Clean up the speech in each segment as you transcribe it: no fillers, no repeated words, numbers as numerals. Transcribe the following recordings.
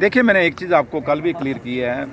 देखिए, मैंने एक चीज़ आपको कल भी क्लियर की है।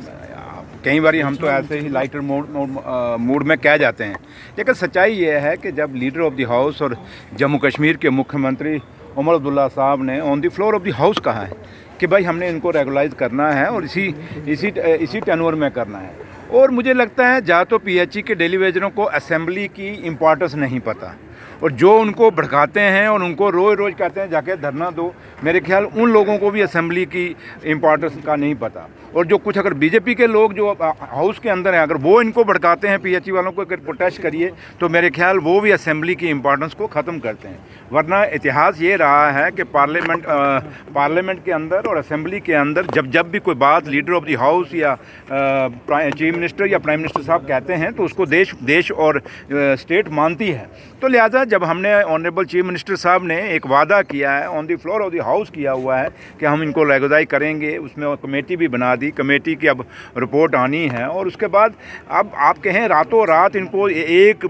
कई बार हम तो ऐसे ही लाइटर मूड में कह जाते हैं, लेकिन सच्चाई ये है कि जब लीडर ऑफ द हाउस और जम्मू कश्मीर के मुख्यमंत्री उमर अब्दुल्ला साहब ने on the floor of the house कहा है कि भाई हमने इनको रेगुलाइज करना है और इसी टेन्योर में करना है। और मुझे लगता है या तो पीएचई के डेली वेजरों को असेंबली की इम्पोर्टेंस नहीं पता, और जो उनको भड़काते हैं और उनको रोज़ रोज़ कहते हैं जाके धरना दो, मेरे ख्याल उन लोगों को भी असेंबली की इम्पोर्टेंस का नहीं पता। और जो कुछ अगर बीजेपी के लोग जो हाउस के अंदर हैं, अगर वो इनको भड़काते हैं पीएचई वालों को, अगर प्रोटेस्ट करिए, तो मेरे ख्याल वो भी असेंबली की इम्पोर्टेंस को ख़त्म करते हैं। वरना इतिहास ये रहा है कि पार्लियामेंट के अंदर और असेंबली के अंदर जब भी कोई बात लीडर ऑफ द हाउस या चीफ मिनिस्टर या प्राइम मिनिस्टर साहब कहते हैं तो उसको देश और स्टेट मानती है। तो लिहाजा जब हमने ऑनरेबल चीफ मिनिस्टर साहब ने एक वादा किया है, on the floor of the house किया हुआ है कि हम इनको रेगुलाइज करेंगे, उसमें कमेटी भी बना दी, कमेटी की अब रिपोर्ट आनी है, और उसके बाद अब आप कहें रातों रात इनको एक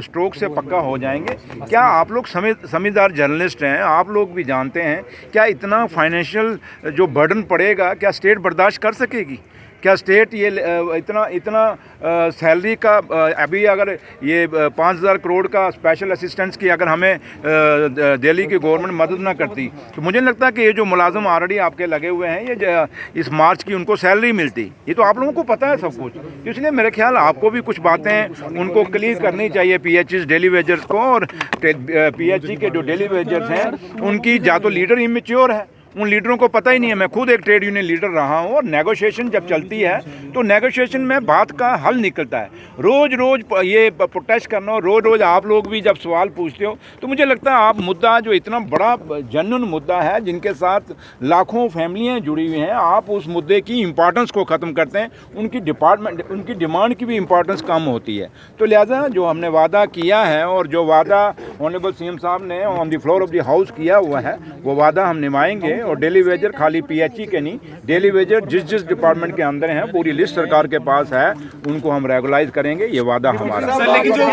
स्ट्रोक से पक्का हो जाएंगे। क्या आप लोग समझदार जर्नलिस्ट हैं, आप लोग भी जानते हैं क्या इतना फाइनेंशियल जो बर्डन पड़ेगा क्या स्टेट बर्दाश्त कर सकेगी? क्या स्टेट ये इतना सैलरी का अभी अगर ये 5,000 करोड़ का स्पेशल असिस्टेंस की अगर हमें दिल्ली की गवर्नमेंट मदद ना करती, तो मुझे लगता है कि ये जो मुलाजिम ऑलरेडी आपके लगे हुए हैं, ये इस मार्च की उनको सैलरी मिलती। ये तो आप लोगों को पता है सब कुछ, इसलिए मेरे ख्याल आपको भी कुछ बातें उनको क्लियर करनी चाहिए पीएचई डेली वेजर्स को। और पीएचई के जो डेली वेजर्स हैं उनकी या तो लीडर इमेच्योर है, उन लीडरों को पता ही नहीं है। मैं खुद एक ट्रेड यूनियन लीडर रहा हूँ, और नेगोशिएशन जब चलती है तो नेगोशिएशन में बात का हल निकलता है। रोज़ रोज़ ये प्रोटेस्ट करना, रोज़ रोज़ आप लोग भी जब सवाल पूछते हो, तो मुझे लगता है आप मुद्दा जो इतना बड़ा जेन्युइन मुद्दा है जिनके साथ लाखों फैमिलियाँ जुड़ी हुई हैं, आप उस मुद्दे की इम्पोर्टेंस को ख़त्म करते हैं, उनकी डिमांड की भी इम्पोर्टेंस कम होती है। तो लिहाजा जो हमने वादा किया है और जो वादा ऑनरेबल सीएम साहब ने on the floor of the house किया हुआ है, वो वादा हम निभाएंगे। और डेली वेजर खाली पीएचई के नहीं, डेली वेजर जिस डिपार्टमेंट के अंदर हैं, पूरी लिस्ट सरकार के पास है, उनको हम रेगुलाइज करेंगे, ये वादा हमारा। लेकिन जो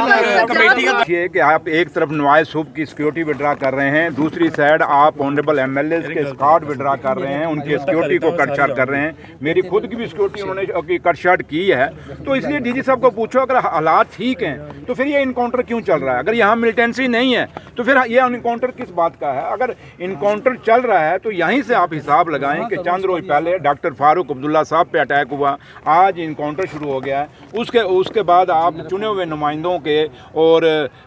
कमेटी का है कि आप एक तरफ नवाज सूब की सिक्योरिटी विड्रा कर रहे हैं, दूसरी साइड आप ऑनरेबल एमएलए के स्कॉट विड्रा कर रहे हैं, उनकी सिक्योरिटी को कटछाट कर रहे हैं। मेरी खुद की भी सिक्योरिटी उन्होंने कटछाट की है। तो इसलिए डीजी साहब को पूछो, अगर हालात ठीक हैं तो फिर ये इनकाउंटर क्यों चल रहा है? अगर यहाँ मिलिटेंसी नहीं है तो फिर ये इनकाउंटर किस बात का है? अगर इनकाउंटर चल रहा है तो यहीं से आप हिसाब लगाएं कि चंद रोज पहले डॉक्टर फारूक अब्दुल्ला साहब पे अटैक हुआ, आज इनकाउंटर शुरू हो गया है। उसके बाद आप चुने हुए नुमाइंदों के और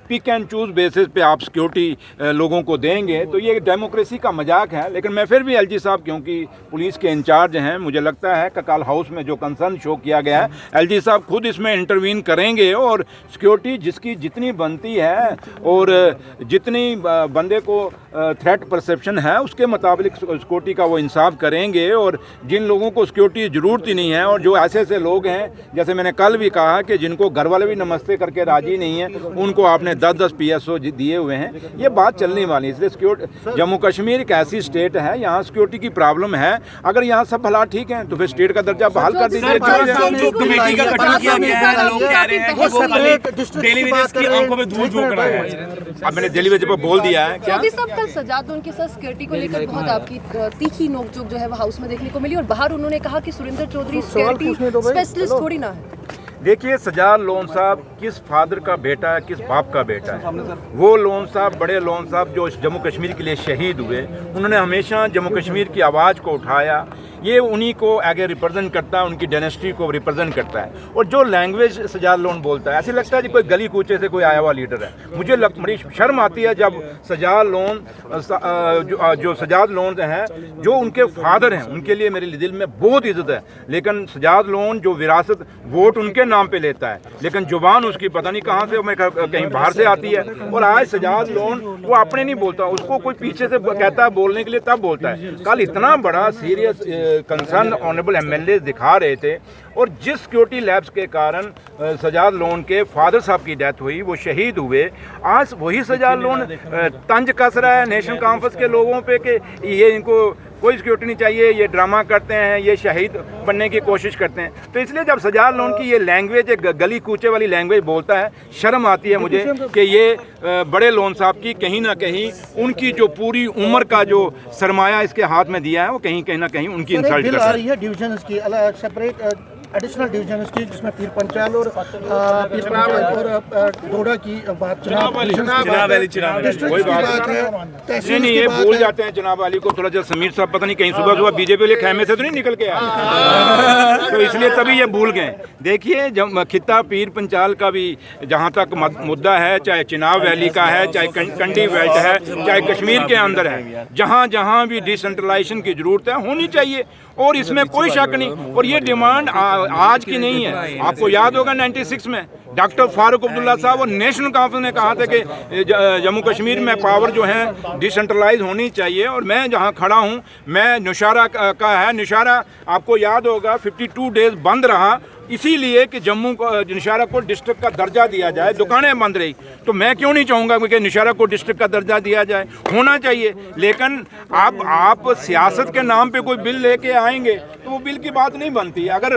पिक एंड चूज बेसिस पे आप सिक्योरिटी लोगों को देंगे, तो ये डेमोक्रेसी का मजाक है। लेकिन मैं फिर भी एलजी साहब, क्योंकि पुलिस के इंचार्ज हैं, मुझे लगता है कि कल हाउस में जो कंसर्न शो किया गया है, एलजी साहब खुद इसमें इंटरवीन करेंगे और सिक्योरिटी जिसकी जितनी बनती है और जितनी बंदे को थ्रेट परसेप्शन है उसके मुताबिक सिक्योरिटी का वो इंसाफ करेंगे। और जिन लोगों को सिक्योरिटी की ज़रूरत ही नहीं है, और जो ऐसे लोग हैं, जैसे मैंने कल भी कहा कि जिनको घर वाले भी नमस्ते करके राजी नहीं है, उनको आपने 10-10 PSO दिए हुए हैं, ये बात चलने वाली है। इसलिए सिक्योरिटी, जम्मू कश्मीर एक ऐसी स्टेट है, यहाँ सिक्योरिटी की प्रॉब्लम है। अगर यहाँ सब हालात ठीक हैं तो फिर स्टेट का दर्जा बहाल कर दीजिए। कमेटी का गठन किया गया है, लोग कह रहे हैं कि वो डेली वेजेस की आंखों में धूल झोंक रहा है। अब मैंने डेली वेजेस पर बोल दिया है। क्या कल सजाद उनके साथ सिक्योरिटी को लेकर बहुत आपकी तीखी नोकझोंक जो है वो हाउस में देखने को मिली, और बाहर उन्होंने कहा कि सुरेंद्र चौधरी सिक्योरिटी स्पेशलिस्ट थोड़ी ना है। देखिए, सजाद लोन साहब किस फादर का बेटा है, किस बाप का बेटा है? वो लोन साहब, बड़े लोन साहब जो जम्मू कश्मीर के लिए शहीद हुए, उन्होंने हमेशा जम्मू कश्मीर की आवाज़ को उठाया। ये उन्हीं को आगे रिप्रेजेंट करता है, उनकी डायनेस्टी को रिप्रेजेंट करता है। और जो लैंग्वेज सजाद लोन बोलता है, ऐसे लगता है कि कोई गली कूचे से कोई आया हुआ लीडर है। मुझे बड़ी शर्म आती है जब सजाद लोन जो सजाद लोन है, जो उनके फादर हैं, उनके लिए मेरे दिल में बहुत इज्जत है, लेकिन सजाद लोन जो विरासत वोट उनके नाम पे लेता है, लेकिन जुबान उसकी पता नहीं कहाँ से, मैं कहीं बाहर से आती है। और आज सजाद लोन वो अपने नहीं बोलता, उसको कोई पीछे से कहता है बोलने के लिए, तब बोलता है। कल इतना बड़ा सीरियस कंसर्न ऑनरेबल एमएलए दिखा रहे थे, और जिस सिक्योरिटी लैब्स के कारण सजाद लोन के फादर साहब की डेथ हुई, वो शहीद हुए, आज वही सजाद लोन तंज कस रहा है नेशनल कॉन्फ्रेंस के लोगों पे कि ये इनको कोई सिक्योरिटी नहीं चाहिए, ये ड्रामा करते हैं, ये शहीद बनने की कोशिश करते हैं। तो इसलिए जब सजाद लोन की ये लैंग्वेज, एक गली कूचे वाली लैंग्वेज बोलता है, शर्म आती है मुझे कि ये बड़े लोन साहब की कहीं ना कहीं उनकी जो पूरी उम्र का जो सरमाया इसके हाथ में दिया है वो कहीं ना कहीं उनकी इंसल्ट बिल करता आ है। रही है डिवीजन की सेपरेट एडिशनल डिवीजन की, जिसमें पीर पंचाल और डोडा की बात, चिनाब वाली डिस्ट्रिक्ट की बात है, तहसील नहीं की ये बात भूल है। जाते हैं जनाब वाली को थोड़ा सा। समीर साहब पता नहीं कहीं सुबह सुबह बीजेपी वाले खेमे से तो नहीं निकल के आए, तो इसलिए तभी ये भूल गए। देखिए जब खित्ता पीर पंचाल का भी जहाँ तक मुद्दा है, चाहे चिनाब वैली का है, चाहे कंडी बेल्ट है, चाहे कश्मीर के अंदर है, जहाँ जहाँ भी डिसेंट्रलाइजेशन की जरूरत है होनी चाहिए, और इसमें कोई शक नहीं। और ये डिमांड आज की नहीं है। आपको याद होगा 96 में डॉक्टर फारूक अब्दुल्ला साहब और नेशनल कॉन्फ्रेंस ने कहा था कि जम्मू कश्मीर में पावर जो है डिसेंट्रलाइज होनी चाहिए। और मैं जहां खड़ा हूं, मैं नौशहरा का है, नौशहरा आपको याद होगा 52 डेज बंद रहा, इसीलिए कि जम्मू को नौशहरा को डिस्ट्रिक्ट का दर्जा दिया जाए, दुकानें बंद रही। तो मैं क्यों नहीं चाहूँगा कि नौशहरा को डिस्ट्रिक्ट का दर्जा दिया जाए, होना चाहिए। लेकिन आप सियासत के नाम पे कोई बिल लेके आएंगे तो वो बिल की बात नहीं बनती। अगर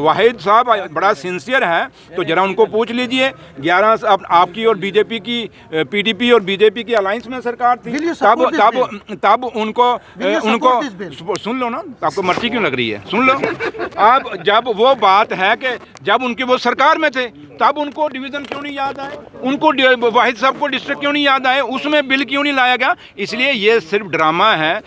वाहिद साहब बड़ा सिंसियर है तो जरा उनको पूछ लीजिए, 11 आपकी और बीजेपी की, पीडीपी और बीजेपी की अलायंस में सरकार थी, तब उनको सुन लो ना, आपको मर्जी क्यों लग रही है, सुन लो। अब जब वो बात है कि जब उनके वो सरकार में थे तब उनको डिवीज़न क्यों नहीं याद आए, उनको वाहिद साहब को डिस्ट्रिक्ट क्यों नहीं याद आए, उसमें बिल क्यों नहीं लाया गया। इसलिए ये सिर्फ ड्रामा है।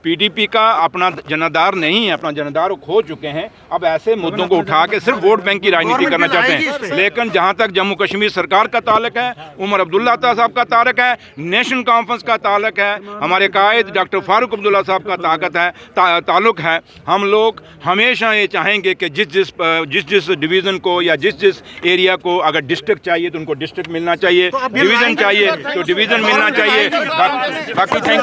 पीडीपी का अपना जनाधार नहीं है, अपना जनाधार खो चुके हैं। अब ऐसे मुद्दों को उठा के सिर्फ वोट बैंक की राजनीति करना चाहते हैं। लेकिन जहाँ तक जम्मू कश्मीर सरकार का ताल्लुक है, उमर अब्दुल्ला साहब का ताल्लुक है, नेशनल कॉन्फ्रेंस का ताल्लुक है, हमारे कायद डॉक्टर फारूक अब्दुल्ला साहब का ताल्लुक है, हम लोग हमेशा ये चाहेंगे कि जिस डिवीज़न को या जिस एरिया को अगर डिस्ट्रिक्ट चाहिए तो उनको डिस्ट्रिक्ट मिलना चाहिए, डिवीज़न चाहिए तो डिवीज़न मिलना चाहिए। बाकी थैंक